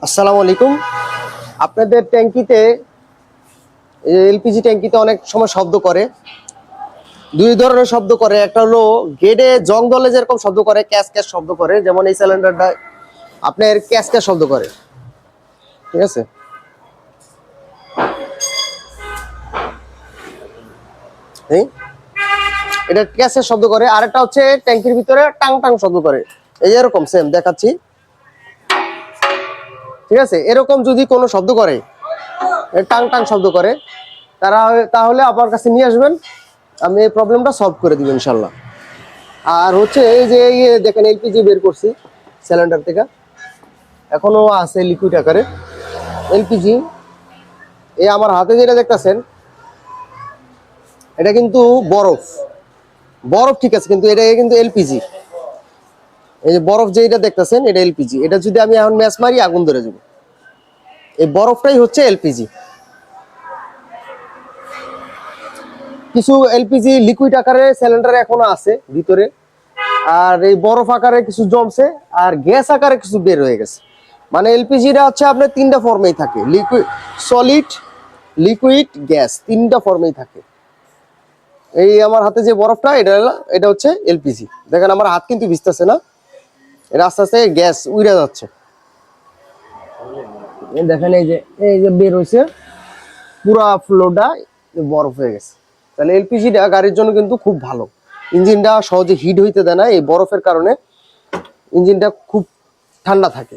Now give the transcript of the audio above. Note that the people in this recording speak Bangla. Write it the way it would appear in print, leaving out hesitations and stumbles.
আসসালামু আলাইকুম। আপনাদের ট্যাঙ্কিতে এলপিজি ট্যাঙ্কিতে অনেক সময় শব্দ করে, দুই ধরনের শব্দ করে। একটা হলো গেটে জং ধরলে যেরকম শব্দ করে, ক্যাস ক্যাস শব্দ করে, যেমন এই সিলিন্ডারটা আপনার ক্যাস ক্যাস শব্দ করে, ঠিক আছে। এই এটা ক্যাসের শব্দ করে। আরেকটা হচ্ছে ট্যাঙ্কির ভিতরে টাং টাং শব্দ করে, এই যে এরকম সেম দেখাচ্ছি, ঠিক আছে। এরকম যদি কোনো শব্দ করে, টাং টাং শব্দ করে, তাহলে আপনার কাছে নিয়ে আসবেন, আমি এই প্রবলেমটা সলভ করে দিব ইনশাল্লাহ। আর হচ্ছে এই যে দেখেন এলপিজি বের করছি সিলিন্ডার থেকে, এখনো আছে লিকুইড আকারে এলপিজি। এই আমার হাতে যেটা দেখতেছেন এটা কিন্তু বরফ, ঠিক আছে, কিন্তু এটা কিন্তু এলপিজি। এই যে বরফ যেটা দেখতেছেন এটা এলপিজি। এটা যদি আমি এখন ম্যাচ মারি আগুন ধরে যাবে। এই বরফটাই হচ্ছে এলপিজি। কিছু এলপিজি লিকুইড আকারে সিলিন্ডারে এখনো আছে ভিতরে, আর এই বরফ আকারে কিছু জমছে, আর গ্যাস আকারে কিছু বের হয়ে গেছে। মানে এলপিজিটা হচ্ছে আপনার তিনটা ফর্মেই থাকে, লিকুইড, সলিড, লিকুইড, গ্যাস, তিনটা ফর্মেই থাকে। এই আমার হাতে যে বরফটা এটা হচ্ছে এলপিজি। দেখেন আমার হাত কিন্তু ভিজতেছে না, এটা আস্তে আস্তে গ্যাস উড়ে যাচ্ছে। দেখেন এই যে বের হয়েছে, পুরা ফ্লোরটা বরফ হয়ে গেছে। তাহলে এলপিজিটা গাড়ির জন্য কিন্তু খুব ভালো। ইঞ্জিনটা সহজে হিট হইতে দেয় না, এই বরফের কারণে ইঞ্জিনটা খুব ঠান্ডা থাকে।